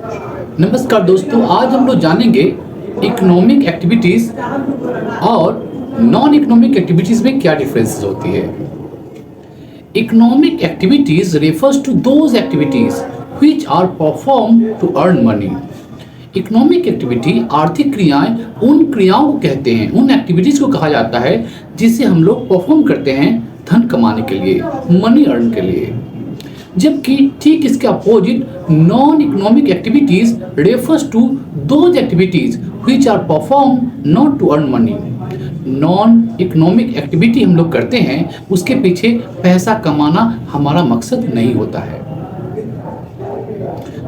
नमस्कार दोस्तों, आज हम लोग जानेंगे इकोनॉमिक एक्टिविटीज और नॉन इकोनॉमिक एक्टिविटीज में क्या डिफरेंसेस होती है। Economic activities refers to those activities which are perform to earn money. Economic activity आर्थिक क्रियाएं उन क्रियाओं को कहते हैं, उन एक्टिविटीज को कहा जाता है जिसे हम लोग परफॉर्म करते हैं धन कमाने के लिए, मनी अर्न के लिए। जबकि ठीक इसके opposite non economic activities refers to those activities which are perform not to earn money. Non economic activity हम लोग करते हैं, उसके पीछे पैसा कमाना हमारा मकसद नहीं होता है।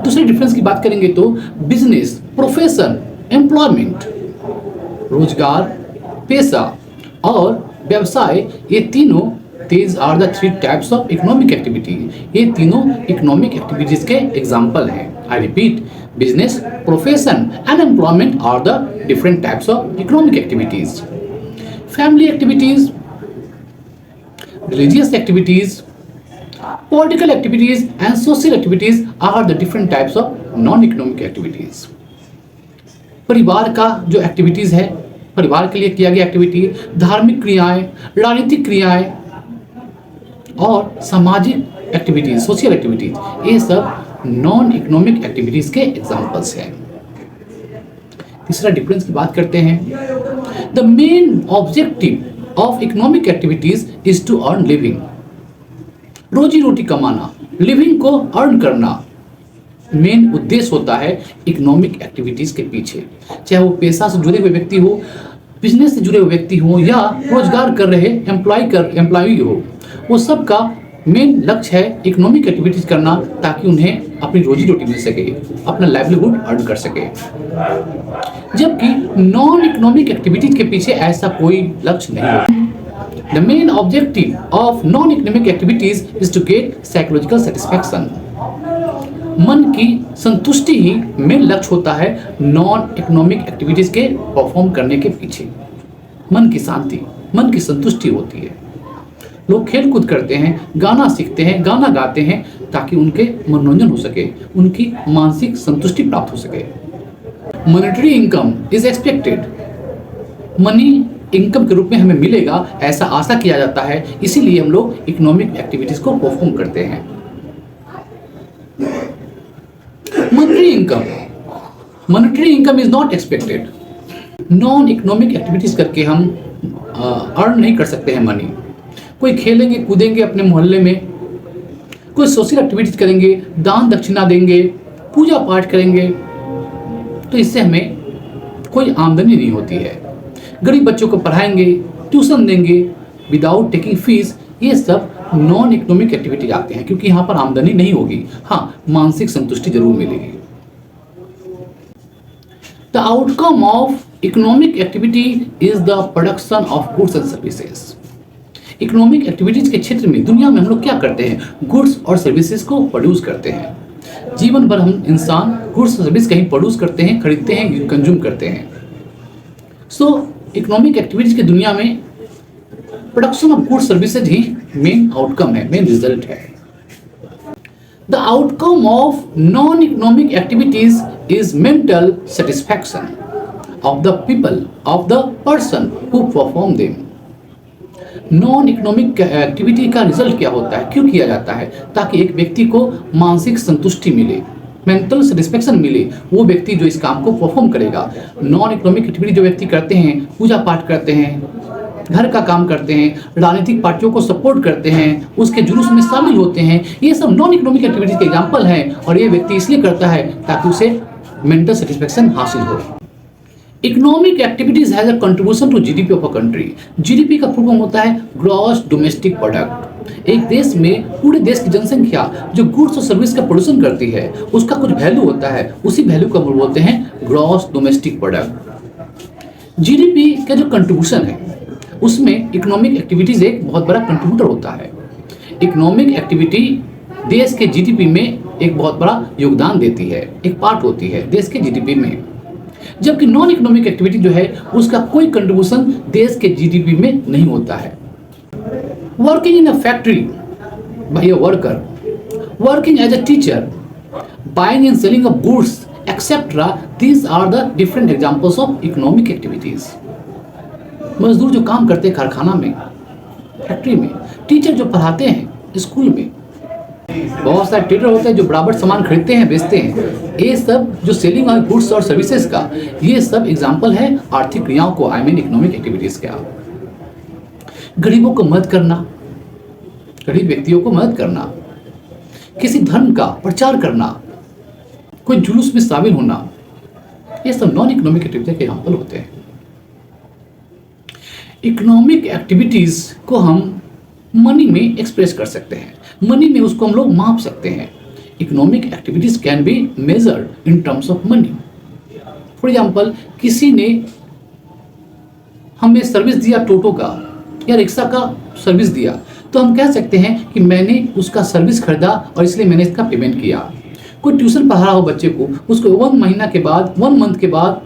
दूसरे डिफरेंस की बात करेंगे तो बिजनेस, प्रोफेशन, एम्प्लॉयमेंट, रोजगार, पेशा और व्यवसाय, ये तीनों These are the three types of economic activity. ये तीनों इकोनॉमिक एक्टिविटीज के एग्जाम्पल हैं। I repeat, business, profession and employment are the different types of economic activities. Family activities, religious activities, political activities and social activities are the different types of non-economic activities. परिवार का जो activities है, परिवार के लिए किया गया एक्टिविटी, धार्मिक क्रियाएं, राजनीतिक क्रियाएं और सामाजिक एक्टिविटीज, सोशल एक्टिविटीज, ये सब नॉन इकोनॉमिक एक्टिविटीज के एग्जांपल्स हैं। तीसरा डिफरेंस की बात करते हैं। The main objective of economic activities is to earn living. रोजी रोटी कमाना, लिविंग को अर्न करना मेन उद्देश्य होता है इकोनॉमिक एक्टिविटीज के पीछे। चाहे वो पेशा से जुड़े हुए व्यक्ति हो, बिजनेस से जुड़े हुए व्यक्ति हो या रोजगार कर रहे एम्प्लॉय हो, वो सब का मेन लक्ष्य है इकोनॉमिक एक्टिविटीज करना, ताकि उन्हें अपनी रोजी रोटी मिल सके, अपना लाइवलीहुड अर्न कर सके। जबकि नॉन इकोनॉमिक एक्टिविटीज के पीछे ऐसा कोई लक्ष्य नहीं होता। The main objective of non economic activities is to get psychological satisfaction. मन की संतुष्टि ही मेन लक्ष्य होता है नॉन इकोनॉमिक एक्टिविटीज के परफॉर्म करने के पीछे। मन की शांति, मन की संतुष्टि होती है। लोग खेल कूद करते हैं, गाना सीखते हैं, गाना गाते हैं, ताकि उनके मनोरंजन हो सके, उनकी मानसिक संतुष्टि प्राप्त हो सके। Monetary income is expected. Money income के रूप में हमें मिलेगा, ऐसा आशा किया जाता है, इसीलिए हम लोग इकोनॉमिक एक्टिविटीज को परफॉर्म करते हैं। Monetary income is not expected. Non economic activities करके हम अर्न नहीं कर सकते हैं मनी। कोई खेलेंगे कूदेंगे अपने मोहल्ले में, कोई सोशल एक्टिविटीज करेंगे, दान दक्षिणा देंगे, पूजा पाठ करेंगे, तो इससे हमें कोई आमदनी नहीं होती है। गरीब बच्चों को पढ़ाएंगे, ट्यूशन देंगे विदाउट टेकिंग फीस, ये सब नॉन इकोनॉमिक एक्टिविटीज आते हैं, क्योंकि यहाँ पर आमदनी नहीं होगी, हाँ मानसिक संतुष्टि जरूर मिलेगी। The outcome of economic activity is the production of goods and services. Economic activities के क्षेत्र में दुनिया में हम लोग क्या करते हैं, गुड्स और सर्विसेज को प्रोड्यूस करते हैं। जीवन भर हम इंसान गुड्स और सर्विस कहीं प्रोड्यूस करते हैं, खरीदते हैं, कंज्यूम करते हैं। सो इकोनॉमिक एक्टिविटीज की दुनिया में production of goods services he main outcome है, मेन रिजल्ट है। The outcome of non economic activities is mental satisfaction of the people, of the person who perform them. Non economic activity का result क्या होता है, क्यों किया जाता है, ताकि एक व्यक्ति को मानसिक संतुष्टि मिले, मेंटल सेटिस्फैक्शन मिले। वो व्यक्ति जो इस काम को परफॉर्म करेगा, नॉन इकोनॉमिक एक्टिविटी जो व्यक्ति करते हैं, पूजा पाठ करते हैं, घर का काम करते हैं, राजनीतिक पार्टियों को सपोर्ट करते हैं, उसके जुलूस में शामिल होते हैं, ये सब नॉन इकोनॉमिक एक्टिविटीज के एग्जाम्पल हैं। और ये व्यक्ति इसलिए करता है ताकि उसे मेंटल सेटिस्फैक्शन हासिल हो। Economic activities has a contribution to GDP of a country. GDP का फुल फॉर्म होता है ग्रॉस डोमेस्टिक प्रोडक्ट। एक देश में पूरे देश की जनसंख्या जो गुड्स और सर्विस का प्रोडक्शन करती है, उसका कुछ वैल्यू होता है, उसी वैल्यू को हम बोलते हैं ग्रॉस डोमेस्टिक प्रोडक्ट। जीडीपी का जो कंट्रीब्यूशन है, उसमें इकोनॉमिक एक्टिविटीज एक बहुत बड़ा कंट्रीब्यूटर होता है। इकोनॉमिक एक्टिविटी देश के जीडीपी में एक बहुत बड़ा योगदान देती है, एक पार्ट होती है देश के जीडीपी में। जबकि नॉन इकोनॉमिक एक्टिविटी जो है, उसका कोई कंट्रीब्यूशन देश के जीडीपी में नहीं होता है। Working in a factory by a worker, working as a teacher buying and selling of goods, etc. These are the different examples of economic activities. मजदूर जो काम करते हैं कारखाना में, फैक्ट्री में, टीचर जो पढ़ाते हैं स्कूल में, बहुत सारे ट्रेडर होते हैं जो बराबर सामान खरीदते हैं बेचते हैं, ये सब जो सेलिंग और गुड्स और सर्विसेज का, ये सब एग्जाम्पल है आर्थिक क्रियाओं को, आई मीन इकोनॉमिक एक्टिविटीज का। गरीबों को मदद करना, गरीब व्यक्तियों को मदद करना, किसी धर्म का प्रचार करना, कोई जुलूस में शामिल होना, ये सब नॉन इकोनॉमिक एक्टिविटी के एग्जाम्पल होते हैं। इकोनॉमिक एक्टिविटीज को हम मनी में एक्सप्रेस कर सकते हैं, मनी में उसको हम लोग माप सकते हैं। Economic activities can be measured in terms of money. For example, किसी ने हमें सर्विस दिया टोटो का या रिक्शा का सर्विस दिया, तो हम कह सकते हैं कि मैंने उसका सर्विस खरीदा और इसलिए मैंने इसका पेमेंट किया। कोई ट्यूशन पढ़ा रहा हो बच्चे को, उसको 1 मंथ के बाद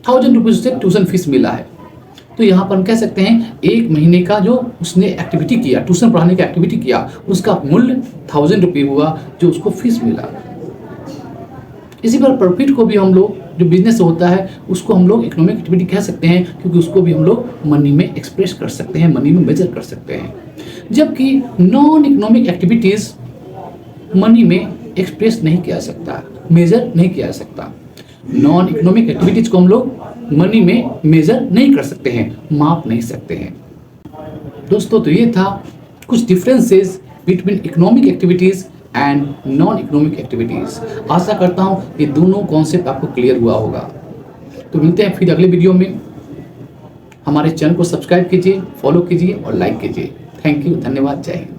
1000 रुपीज़ से ट्यूशन फीस मिला है, तो यहाँ पर हम कह सकते हैं 1 महीने का जो उसने एक्टिविटी किया, ट्यूशन पढ़ाने का एक्टिविटी किया, उसका मूल्य 1000 रुपये हुआ जो उसको फीस मिला। इसी पर प्रॉफिट को भी हम लोग, जो बिजनेस होता है उसको हम लोग इकोनॉमिक एक्टिविटी कह सकते हैं, क्योंकि उसको भी हम लोग मनी में एक्सप्रेस कर सकते हैं, मनी में मेजर कर सकते हैं। जबकि नॉन इकोनॉमिक एक्टिविटीज मनी में एक्सप्रेस नहीं किया जा सकता, मेजर नहीं किया जा सकता। नॉन इकोनॉमिक एक्टिविटीज को हम लोग मनी में मेजर नहीं कर सकते हैं, माप नहीं सकते हैं। दोस्तों, तो ये था कुछ differences between economic activities and non economic activities. आशा करता हूँ ये दोनों कॉन्सेप्ट आपको क्लियर हुआ होगा। तो मिलते हैं फिर अगले वीडियो में। हमारे चैनल को सब्सक्राइब कीजिए, फॉलो कीजिए और लाइक कीजिए। थैंक यू, धन्यवाद, जय हिंद।